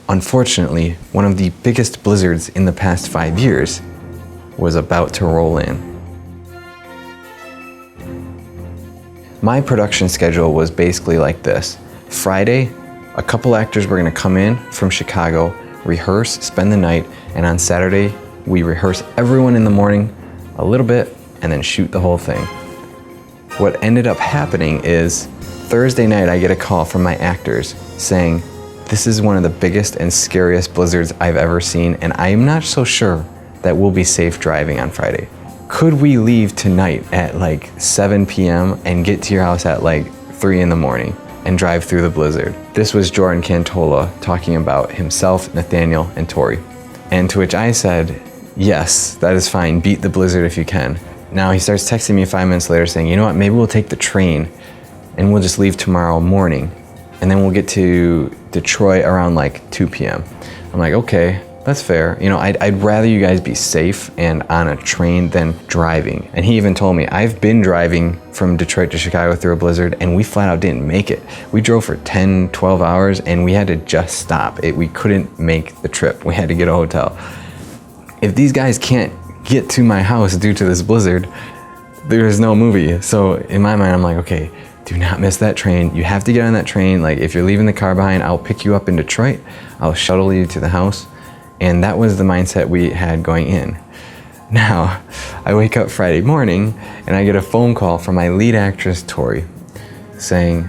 Unfortunately, one of the biggest blizzards in the past 5 years was about to roll in. My production schedule was basically like this. Friday, a couple actors were gonna come in from Chicago, rehearse, spend the night, and on Saturday, we rehearse everyone in the morning a little bit and then shoot the whole thing. What ended up happening is Thursday night, I get a call from my actors saying, this is one of the biggest and scariest blizzards I've ever seen, and I am not so sure that we'll be safe driving on Friday. Could we leave tonight at like 7 p.m. and get to your house at like 3 in the morning and drive through the blizzard? This was Jordan Cantola talking about himself, Nathaniel, and Tori. And to which I said, yes, that is fine, beat the blizzard if you can. Now he starts texting me 5 minutes later saying, you know what, maybe we'll take the train and we'll just leave tomorrow morning. And then we'll get to Detroit around like 2 p.m. I'm like, okay, that's fair. You know, I'd rather you guys be safe and on a train than driving. And he even told me, I've been driving from Detroit to Chicago through a blizzard and we flat out didn't make it. We drove for 10, 12 hours and we had to just stop. We couldn't make the trip. We had to get a hotel. If these guys can't get to my house due to this blizzard, there is no movie. So in my mind, I'm like, okay, do not miss that train. You have to get on that train. Like if you're leaving the car behind, I'll pick you up in Detroit. I'll shuttle you to the house. And that was the mindset we had going in. Now, I wake up Friday morning and I get a phone call from my lead actress, Tori, saying,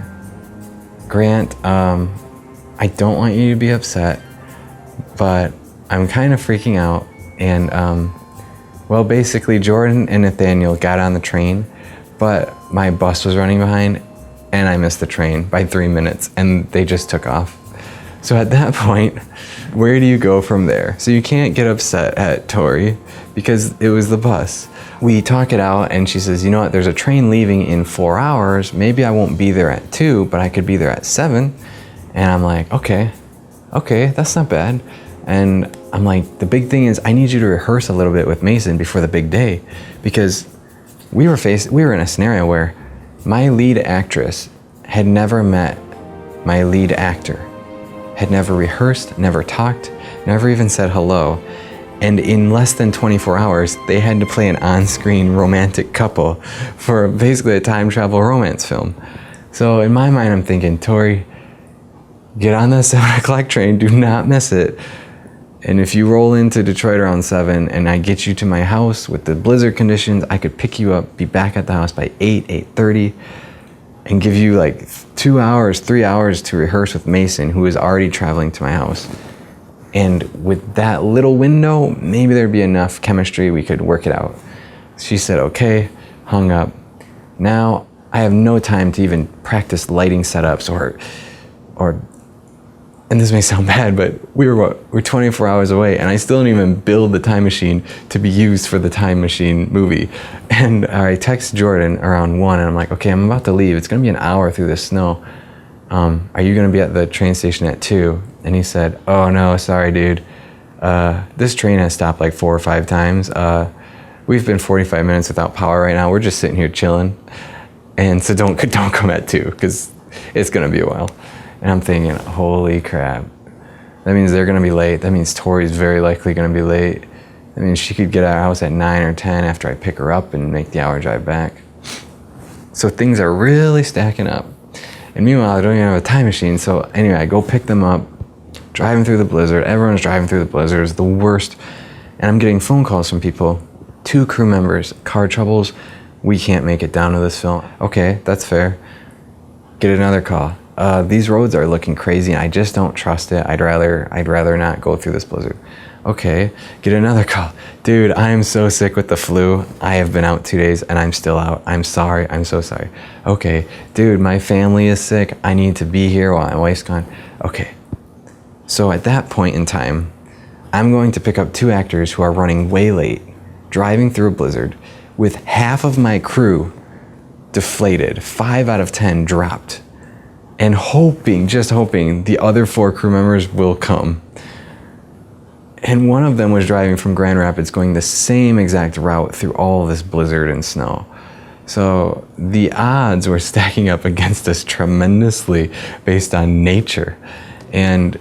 Grant, I don't want you to be upset, but I'm kind of freaking out. And well, basically Jordan and Nathaniel got on the train, but my bus was running behind and I missed the train by 3 minutes and they just took off. So at that point, where do you go from there? So you can't get upset at Tori because it was the bus. We talk it out and she says, you know what, there's a train leaving in 4 hours. Maybe I won't be there at 2, but I could be there at 7. And I'm like, okay, that's not bad. And I'm like, the big thing is I need you to rehearse a little bit with Mason before the big day, because we were in a scenario where my lead actress had never met my lead actor, had never rehearsed, never talked, never even said hello. And in less than 24 hours, they had to play an on-screen romantic couple for basically a time travel romance film. So in my mind, I'm thinking, Tori, get on the 7 o'clock train, do not miss it. And if you roll into Detroit around 7 and I get you to my house with the blizzard conditions, I could pick you up, be back at the house by 8:30, and give you like 2 hours, 3 hours to rehearse with Mason, who is already traveling to my house. And with that little window, maybe there'd be enough chemistry, we could work it out. She said, okay, hung up. Now I have no time to even practice lighting setups or and this may sound bad, but we're 24 hours away and I still didn't even build the time machine to be used for the time machine movie. And I text Jordan around 1 and I'm like, okay, I'm about to leave. It's gonna be an hour through the snow. Are you gonna be at the train station at 2? And he said, oh no, sorry dude. This train has stopped like 4 or 5 times. We've been 45 minutes without power right now. We're just sitting here chilling. And so don't come at 2 because it's gonna be a while. And I'm thinking, holy crap. That means they're gonna be late. That means Tori's very likely gonna be late. That means she could get out of the house at 9 or 10 after I pick her up and make the hour drive back. So things are really stacking up. And meanwhile, I don't even have a time machine. So anyway, I go pick them up, driving through the blizzard. Everyone's driving through the blizzard. It's the worst. And I'm getting phone calls from people. 2 crew members, car troubles. We can't make it down to this film. Okay, that's fair. Get another call. These roads are looking crazy and I just don't trust it. I'd rather not go through this blizzard. Okay, get another call. Dude, I am so sick with the flu. I have been out 2 days and I'm still out. I'm sorry, I'm so sorry. Okay, dude, my family is sick. I need to be here while my wife's gone. Okay, so at that point in time, I'm going to pick up 2 actors who are running way late, driving through a blizzard with half of my crew deflated, 5 out of 10 dropped. And just hoping the other 4 crew members will come. And one of them was driving from Grand Rapids going the same exact route through all of this blizzard and snow. So the odds were stacking up against us tremendously based on nature. And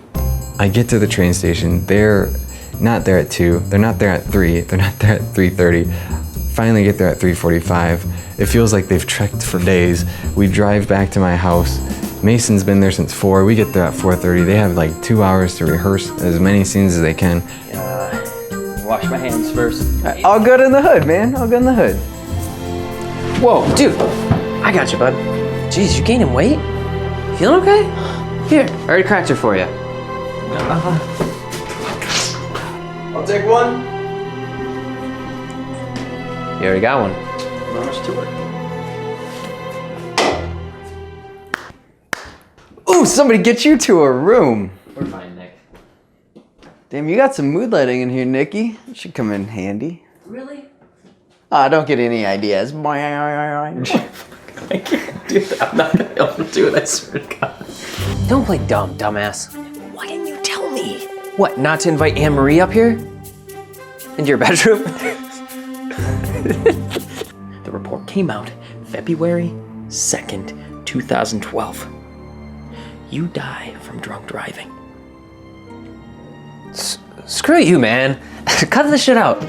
I get to the train station. They're not there at 2. They're not there at 3. They're not there at 3:30. Finally get there at 3:45. It feels like they've trekked for days. We drive back to my house. Mason's been there since 4. We get there at 4:30. They have like 2 hours to rehearse as many scenes as they can. Wash my hands first. All good in the hood, man. All good in the hood. Whoa, dude. I got you, bud. Jeez, you gaining weight? Feeling okay? Here, I already cracked her for you. I'll take one. You already got one. How much to it? Ooh, somebody get you to a room. We're fine, Nick. Damn, you got some mood lighting in here, Nikki. It should come in handy. Really? Don't get any ideas. I can't do that. I'm not gonna be able to do it, I swear to God. Don't play dumb, dumbass. Why didn't you tell me? What, not to invite Anne-Marie up here? Into your bedroom? The report came out February 2nd, 2012. You die from drunk driving. Screw you, man. Cut this shit out.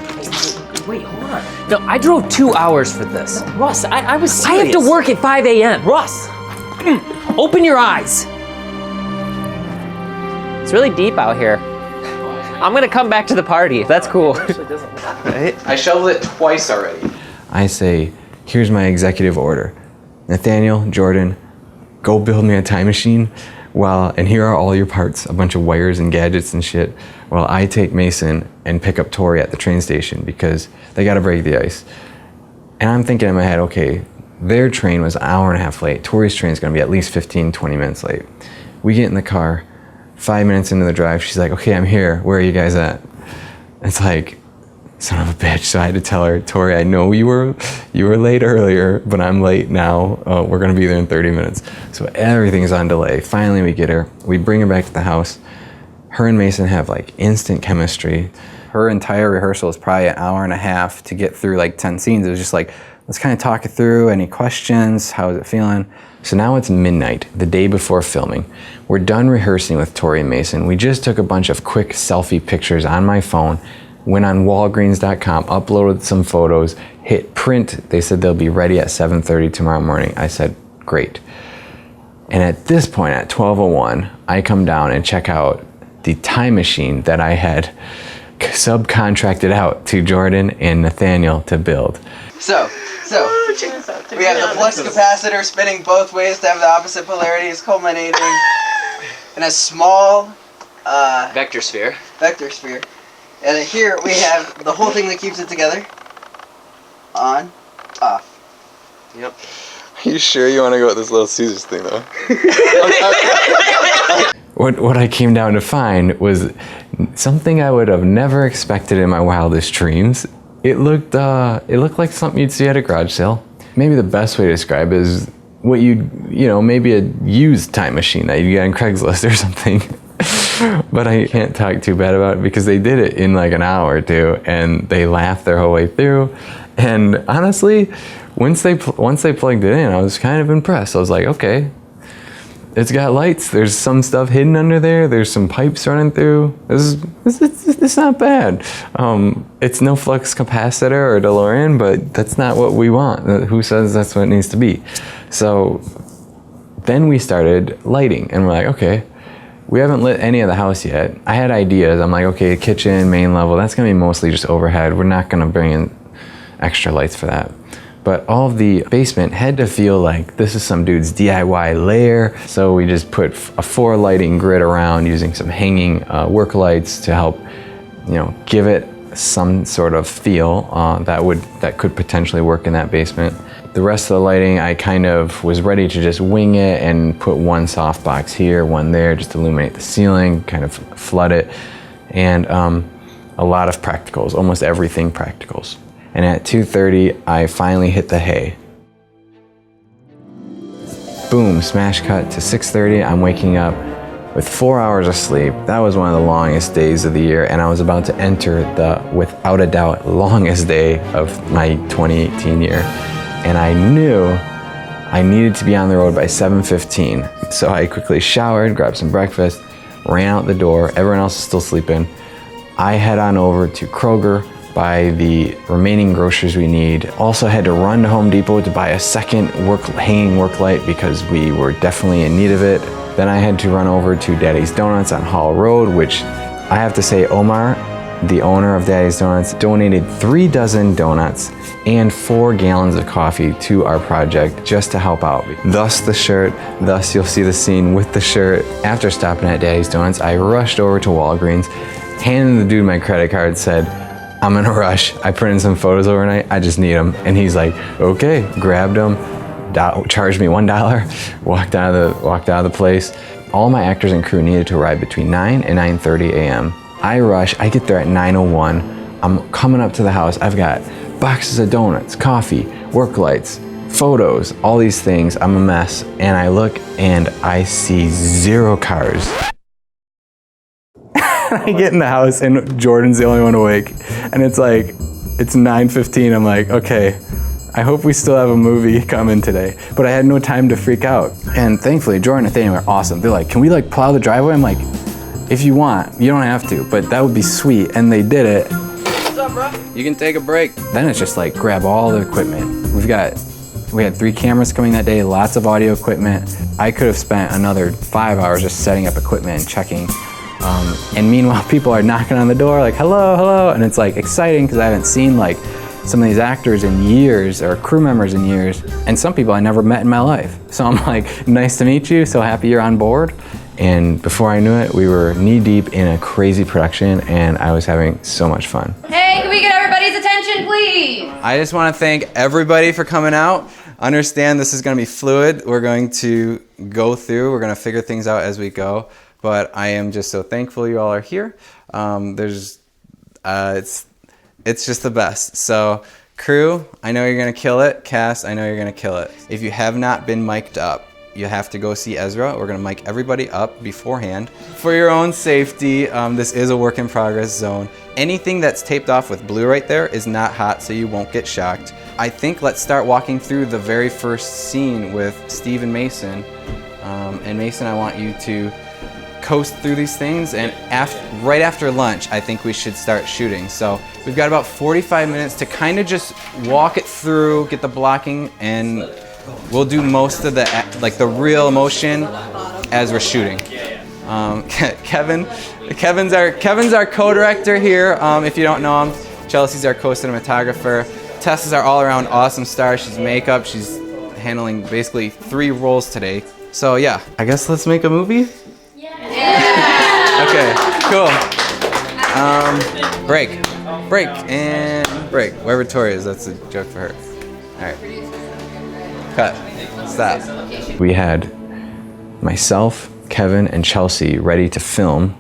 Wait, hold on. No, I drove 2 hours for this. No, Russ, I was serious. I have to work at 5 a.m. Russ, open your eyes. It's really deep out here. I'm gonna come back to the party, if that's cool. Right? I shoveled it twice already. I say, here's my executive order. Nathaniel, Jordan, go build me a time machine. And here are all your parts, a bunch of wires and gadgets and shit, while I take Mason and pick up Tori at the train station because they gotta break the ice. And I'm thinking in my head, okay, their train was an hour and a half late. Tori's train's gonna be at least 15, 20 minutes late. We get in the car, 5 minutes into the drive, she's like, okay, I'm here. Where are you guys at? It's like, son of a bitch. So I had to tell her, Tori, I know you were late earlier, but I'm late now. We're gonna be there in 30 minutes. So everything's on delay. Finally, we get her. We bring her back to the house. Her and Mason have like instant chemistry. Her entire rehearsal is probably an hour and a half to get through like 10 scenes. It was just like, let's kind of talk it through. Any questions? How is it feeling? So now it's midnight, the day before filming. We're done rehearsing with Tori and Mason. We just took a bunch of quick selfie pictures on my phone, went on Walgreens.com, uploaded some photos, hit print. They said they'll be ready at 7:30 tomorrow morning. I said, great. And at this point, at 12:01, I come down and check out the time machine that I had subcontracted out to Jordan and Nathaniel to build. So we have the flux capacitor spinning both ways to have the opposite polarities culminating in a small Vector sphere. And here we have the whole thing that keeps it together. On, off. Yep. Are you sure you want to go with this Little Caesars thing, though? What I came down to find was something I would have never expected in my wildest dreams. It looked like something you'd see at a garage sale. Maybe the best way to describe it is what maybe a used time machine that you get on Craigslist or something. But I can't talk too bad about it because they did it in like an hour or two and they laughed their whole way through. And honestly, once they plugged it in, I was kind of impressed. I was like, okay, it's got lights. There's some stuff hidden under there. There's some pipes running through. It's not bad. It's no flux capacitor or DeLorean, but that's not what we want. Who says that's what it needs to be? So then we started lighting and we're like, okay, we haven't lit any of the house yet. I had ideas. I'm like, okay, kitchen, main level, that's gonna be mostly just overhead. We're not gonna bring in extra lights for that. But all of the basement had to feel like this is some dude's DIY lair. So we just put a 4 lighting grid around using some hanging work lights to help, give it some sort of feel that could potentially work in that basement. The rest of the lighting, I kind of was ready to just wing it and put one softbox here, one there, just illuminate the ceiling, kind of flood it. And a lot of practicals, almost everything practicals. And at 2:30, I finally hit the hay. Boom, smash cut to 6:30. I'm waking up with 4 hours of sleep. That was one of the longest days of the year, and I was about to enter the, without a doubt, longest day of my 2018 year. And I knew I needed to be on the road by 7:15. So I quickly showered, grabbed some breakfast, ran out the door. Everyone else is still sleeping. I head on over to Kroger, buy the remaining groceries we need. Also had to run to Home Depot to buy a second hanging work light because we were definitely in need of it. Then I had to run over to Daddy's Donuts on Hall Road, which I have to say Omar, the owner of Daddy's Donuts, donated 3 dozen donuts and 4 gallons of coffee to our project just to help out. Thus the shirt, thus you'll see the scene with the shirt. After stopping at Daddy's Donuts, I rushed over to Walgreens, handed the dude my credit card, said, I'm in a rush. I printed some photos overnight, I just need them. And he's like, okay, grabbed them, charged me $1, walked out of the place. All my actors and crew needed to arrive between 9 and 9:30 a.m. I rush, I get there at 9:01. I'm coming up to the house, I've got boxes of donuts, coffee, work lights, photos, all these things. I'm a mess, and I look and I see 0 cars. I get in the house and Jordan's the only one awake, and it's 9:15. I'm like, okay, I hope we still have a movie coming today. But I had no time to freak out. And thankfully, Jordan and Nathaniel are awesome. They're like, can we plow the driveway? I'm like, if you want, you don't have to, but that would be sweet. And they did it. What's up, bro? You can take a break. Then it's just grab all the equipment. We had 3 cameras coming that day, lots of audio equipment. I could have spent another 5 hours just setting up equipment and checking. And meanwhile, people are knocking on the door hello, hello. And it's exciting because I haven't seen some of these actors in years or crew members in years. And some people I never met in my life. So I'm nice to meet you, so happy you're on board. And before I knew it, we were knee deep in a crazy production and I was having so much fun. Hey, can we get everybody's attention, please? I just want to thank everybody for coming out. Understand this is going to be fluid. We're going to go through, we're going to figure things out as we go. But I am just so thankful you all are here. It's just the best. So crew, I know you're gonna kill it. Cast, I know you're gonna kill it. If you have not been mic'd up, you have to go see Ezra. We're gonna mic everybody up beforehand. For your own safety, this is a work in progress zone. Anything that's taped off with blue right there is not hot, so you won't get shocked. I think let's start walking through the very first scene with Steve and Mason. And Mason, I want you to coast through these things, and right after lunch, I think we should start shooting. So we've got about 45 minutes to kind of just walk it through, get the blocking, and we'll do most of the real emotion as we're shooting. Kevin's our co-director here. If you don't know him, Chelsea's our co-cinematographer. Tess is our all-around awesome star. She's makeup. She's handling basically 3 roles today. So yeah, I guess let's make a movie. Okay, cool. Break, and break. Wherever Tori is, that's a joke for her. All right. Cut. Stop. We had myself, Kevin, and Chelsea ready to film,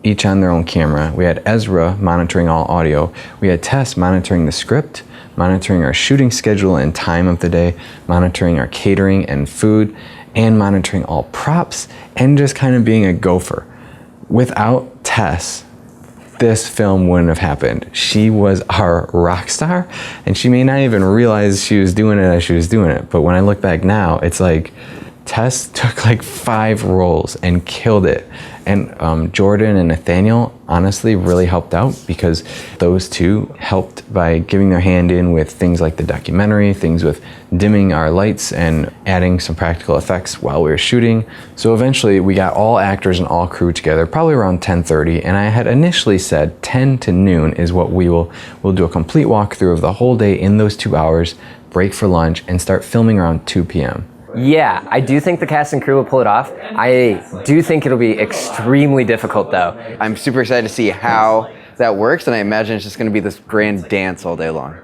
each on their own camera. We had Ezra monitoring all audio. We had Tess monitoring the script, monitoring our shooting schedule and time of the day, monitoring our catering and food, and monitoring all props, and just kind of being a gopher. Without Tess, this film wouldn't have happened. She was our rock star, and she may not even realize she was doing it as she was doing it. But when I look back now, it's Tess took 5 roles and killed it. And Jordan and Nathaniel honestly really helped out because those two helped by giving their hand in with things like the documentary, things with dimming our lights and adding some practical effects while we were shooting. So eventually we got all actors and all crew together, probably around 10:30. And I had initially said 10 to noon is what we'll do a complete walkthrough of the whole day in those 2 hours, break for lunch, and start filming around 2 p.m. Yeah, I do think the cast and crew will pull it off. I do think it'll be extremely difficult though. I'm super excited to see how that works, and I imagine it's just going to be this grand dance all day long.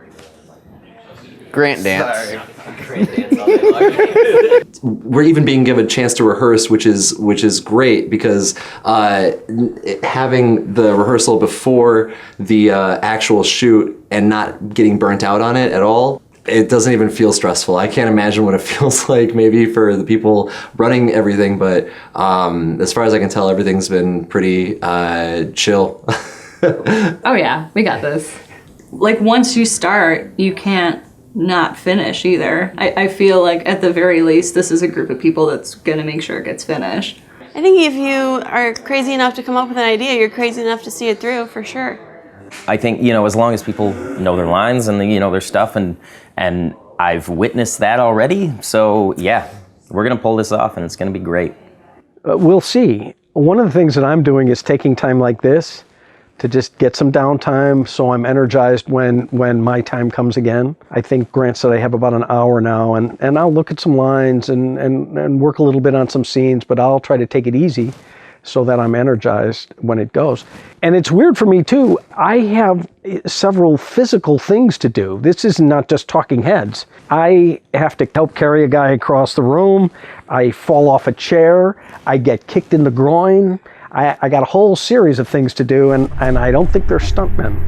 Grant dance. Sorry. Grant dance all day long. We're even being given a chance to rehearse, which is great because having the rehearsal before the actual shoot and not getting burnt out on it at all, it doesn't even feel stressful. I can't imagine what it feels like maybe for the people running everything, but as far as I can tell, everything's been pretty chill. Oh yeah, we got this. Once you start, you can't not finish either. I feel like at the very least, this is a group of people that's gonna make sure it gets finished. I think if you are crazy enough to come up with an idea, you're crazy enough to see it through, for sure. I think, as long as people know their lines and, their stuff, and I've witnessed that already. So, yeah, we're going to pull this off, and it's going to be great. We'll see. One of the things that I'm doing is taking time like this to just get some downtime so I'm energized when my time comes again. I think Grant said I have about an hour now, and I'll look at some lines and work a little bit on some scenes, but I'll try to take it easy so that I'm energized when it goes. And it's weird for me too, I have several physical things to do. This is not just talking heads. I have to help carry a guy across the room, I fall off a chair, I get kicked in the groin. I got a whole series of things to do, and I don't think they're stuntmen.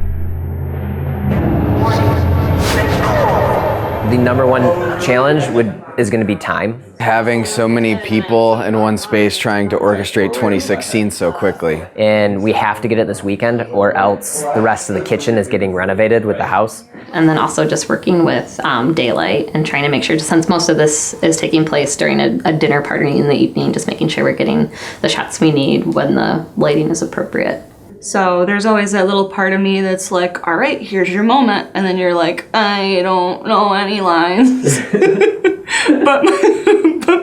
The number one challenge is going to be time. Having so many people in one space trying to orchestrate 26 scenes so quickly. And we have to get it this weekend, or else the rest of the kitchen is getting renovated with the house. And then also just working with daylight and trying to make sure, since most of this is taking place during a dinner party in the evening, just making sure we're getting the shots we need when the lighting is appropriate. So there's always that little part of me that's like, all right, here's your moment. And then you're like, I don't know any lines. but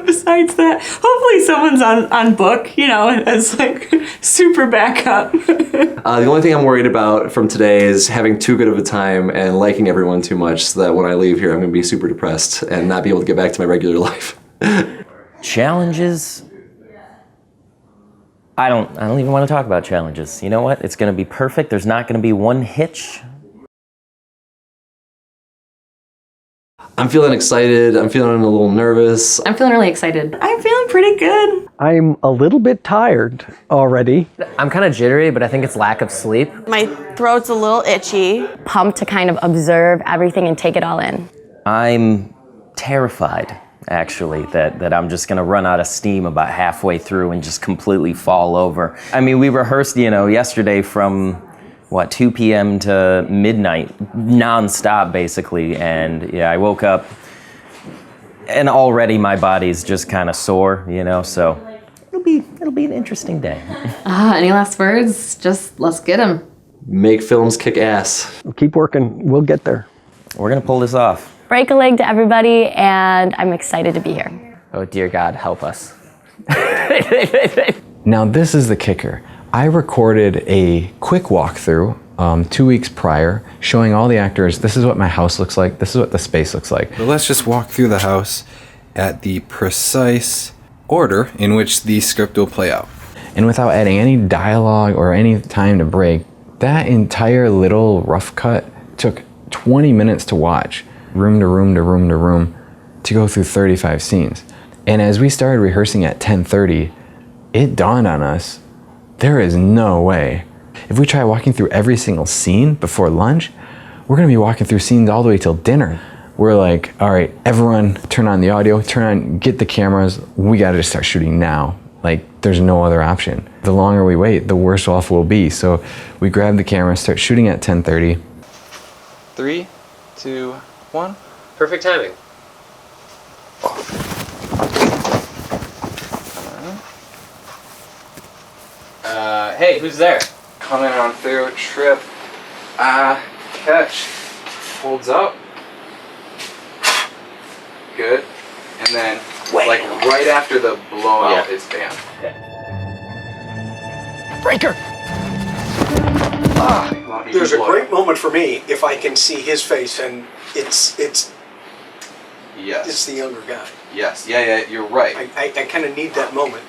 besides that, hopefully someone's on book, as like super backup. The only thing I'm worried about from today is having too good of a time and liking everyone too much, so that when I leave here, I'm going to be super depressed and not be able to get back to my regular life. Challenges? I don't even want to talk about challenges. You know what? It's going to be perfect. There's not going to be one hitch. I'm feeling excited. I'm feeling a little nervous. I'm feeling really excited. I'm feeling pretty good. I'm a little bit tired already. I'm kind of jittery, but I think it's lack of sleep. My throat's a little itchy. Pumped to kind of observe everything and take it all in. I'm terrified, actually, that I'm just gonna run out of steam about halfway through and just completely fall over. I mean, we rehearsed, yesterday from 2 p.m. to midnight, nonstop, basically. And yeah, I woke up and already my body's just kind of sore, so it'll be an interesting day. Any last words? Just let's get them. Make films kick ass. Keep working, we'll get there. We're gonna pull this off. Break a leg to everybody, and I'm excited to be here. Oh, dear God, help us. Now this is the kicker. I recorded a quick walkthrough 2 weeks prior, showing all the actors, this is what my house looks like, this is what the space looks like. So let's just walk through the house at the precise order in which the script will play out. And without adding any dialogue or any time to break, that entire little rough cut took 20 minutes to watch, room to room to room to room, to go through 35 scenes. And as we started rehearsing at 10:30, it dawned on us, there is no way. If we try walking through every single scene before lunch, we're gonna be walking through scenes all the way till dinner. We're like, all right, everyone turn on the audio, get the cameras, we gotta just start shooting now. Like, there's no other option. The longer we wait, the worse off we'll be. So we grab the camera, start shooting at 10:30. 3, 2, 1. Perfect timing. Hey, who's there? Coming on through, trip, catch, holds up. Good. And then, right after the blowout is bam. Breaker! There's a great moment for me if I can see his face, and it's the younger guy. Yes. Yeah, you're right. I kind of need that moment.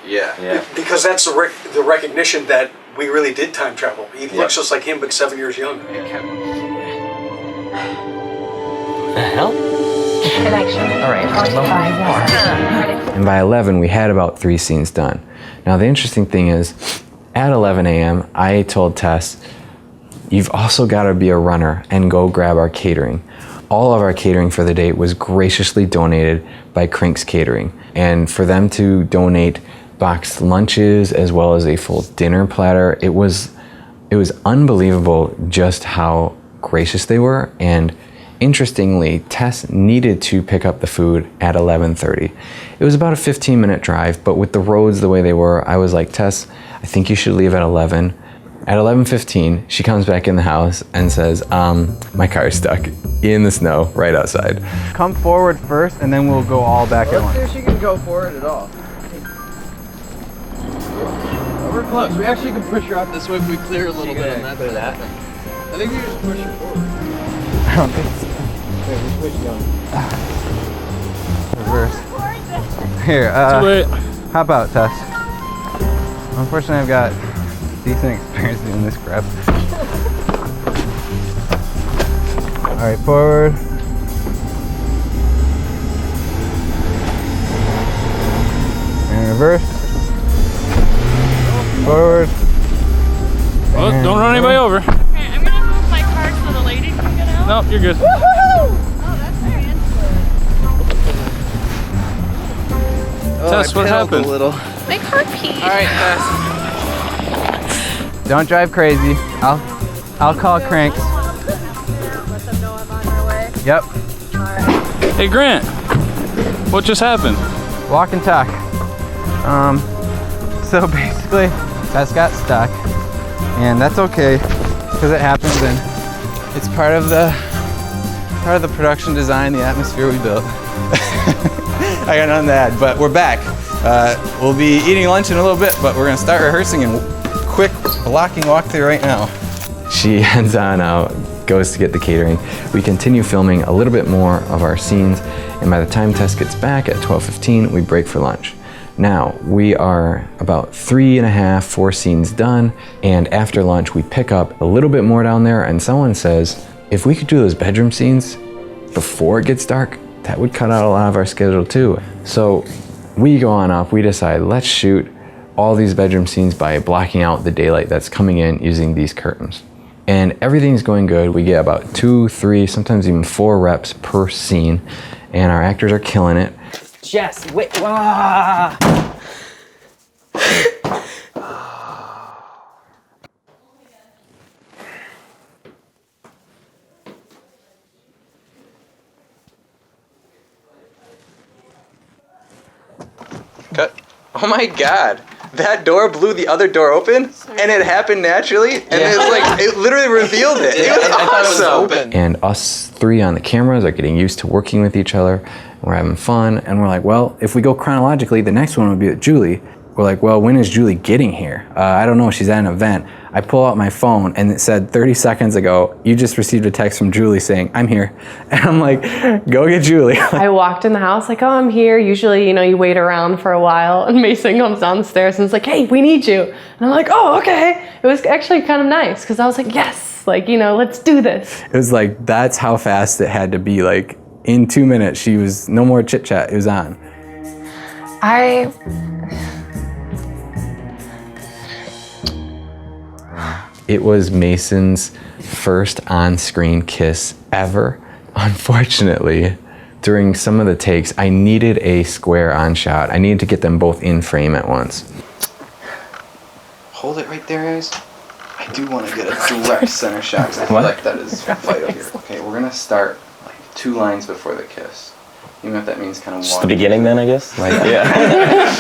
Yeah. Because that's the recognition that we really did time travel. He looks just like him, but 7 years younger. The hell? Connection. All right. And by 11, we had about 3 scenes done. Now the interesting thing is, at 11 a.m., I told Tess, you've also got to be a runner and go grab our catering. All of our catering for the day was graciously donated by Crink's Catering. And for them to donate boxed lunches as well as a full dinner platter, it was unbelievable just how gracious they were and Interestingly, Tess needed to pick up the food at 11:30. It was about a 15-minute drive, but with the roads the way they were, I was like, Tess, I think you should leave at 11. At 11:15, she comes back in the house and says, my car's stuck in the snow right outside. Come forward first, and then we'll go all back at once. Let's see if she can go forward at all. We're close. We actually can push her out this way if we clear a little bit. I think we just push her forward. I don't think so. Reverse. Here, hop out, Tess. Unfortunately, I've got decent experience doing this crap. Alright, forward. And reverse. Forward. Well, don't run anybody over. Okay, I'm gonna move my car so the lady can get out. Nope, you're good. Tess, what happened? A little. My car peed. Alright, Tess. Don't drive crazy. I'll call Cranks. Let them know I'm on my way. Yep. Hey, Grant. What just happened? Walk and talk. So basically, Tess got stuck, and that's okay because it happens, and it's part of the production design, the atmosphere we built. I got nothing to add, but we're back. We'll be eating lunch in a little bit, but we're gonna start rehearsing and quick blocking walkthrough right now. She heads on out, goes to get the catering. We continue filming a little bit more of our scenes, and by the time Tess gets back at 12:15, we break for lunch. Now, we are about 3.5, 4 scenes done, and after lunch, we pick up a little bit more down there, and someone says, if we could do those bedroom scenes before it gets dark, that would cut out a lot of our schedule too. So we go on up, we decide, let's shoot all these bedroom scenes by blocking out the daylight that's coming in using these curtains. And everything's going good. We get about 2, 3, sometimes even 4 reps per scene, and our actors are killing it. Jess, wait. Ah. Cut. Oh my God. That door blew the other door open, and it happened naturally, and it literally revealed it. It was awesome. And us 3 on the cameras are getting used to working with each other. We're having fun, and we're like, well, if we go chronologically, the next one would be with Julie. We're like, well, when is Julie getting here? I don't know, she's at an event. I pull out my phone, and it said 30 seconds ago, you just received a text from Julie saying, I'm here. And I'm like, go get Julie. I walked in the house like, oh, I'm here. Usually, you wait around for a while, and Mason comes down the stairs and is like, hey, we need you. And I'm like, oh, okay. It was actually kind of nice, because I was like, yes, let's do this. It was like, that's how fast it had to be. Like, in 2 minutes, she was, no more chit chat, it was on. It was Mason's first on-screen kiss ever. Unfortunately, during some of the takes, I needed a square on shot. I needed to get them both in frame at once. Hold it right there, guys. I do want to get a direct center shot, because I feel like that is vital here. Okay, we're going to start like 2 lines before the kiss. Even if that means kind of just the beginning then, I guess? Like, yeah.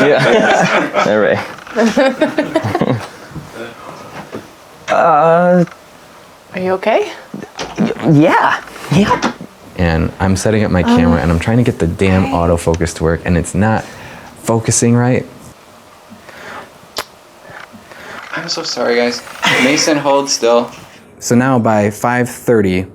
Yeah. All right. Are you okay? Yeah. And I'm setting up my camera, and I'm trying to get the damn autofocus to work, and it's not focusing right. I'm so sorry, guys. Mason, hold still. So now by 5:30,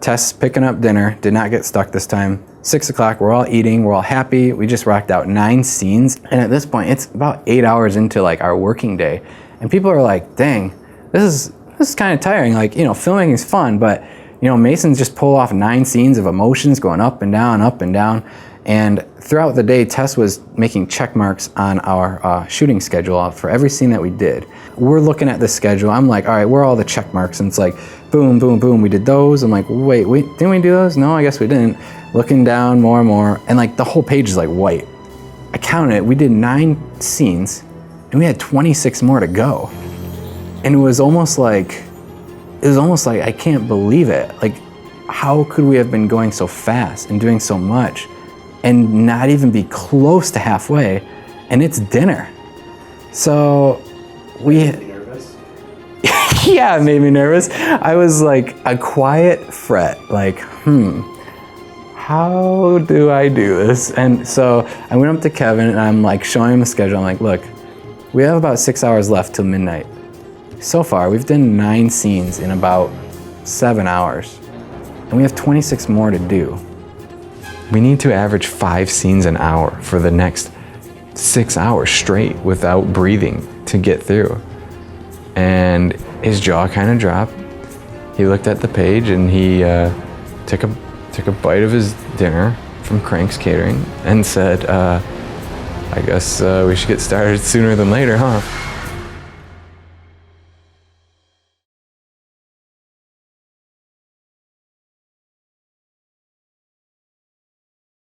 Tess picking up dinner, did not get stuck this time. 6 o'clock, we're all eating, we're all happy. We just rocked out 9 scenes. And at this point, it's about 8 hours into like our working day. And people are like, dang, this is kind of tiring. Like, filming is fun, but Mason's just pulled off 9 scenes of emotions going up and down, up and down. And throughout the day, Tess was making check marks on our shooting schedule for every scene that we did. We're looking at the schedule. I'm like, all right, where are all the check marks? And it's like, boom, boom, boom, we did those. I'm like, wait, didn't we do those? No, I guess we didn't. Looking down more and more, and like the whole page is like white. I counted it, we did 9 scenes, and we had 26 more to go. And it was almost like I can't believe it. Like, how could we have been going so fast and doing so much and not even be close to halfway, and it's dinner. So we... Yeah, it made me nervous. I was like a quiet fret, like, how do I do this? And so I went up to Kevin and I'm like showing him the schedule. I'm like, look, we have about 6 hours left till midnight. So far, we've done 9 scenes in about 7 hours, and we have 26 more to do. We need to average 5 scenes an hour for the next 6 hours straight without breathing to get through. And his jaw kind of dropped. He looked at the page and he took a bite of his dinner from Crank's Catering and said, I guess we should get started sooner than later, huh?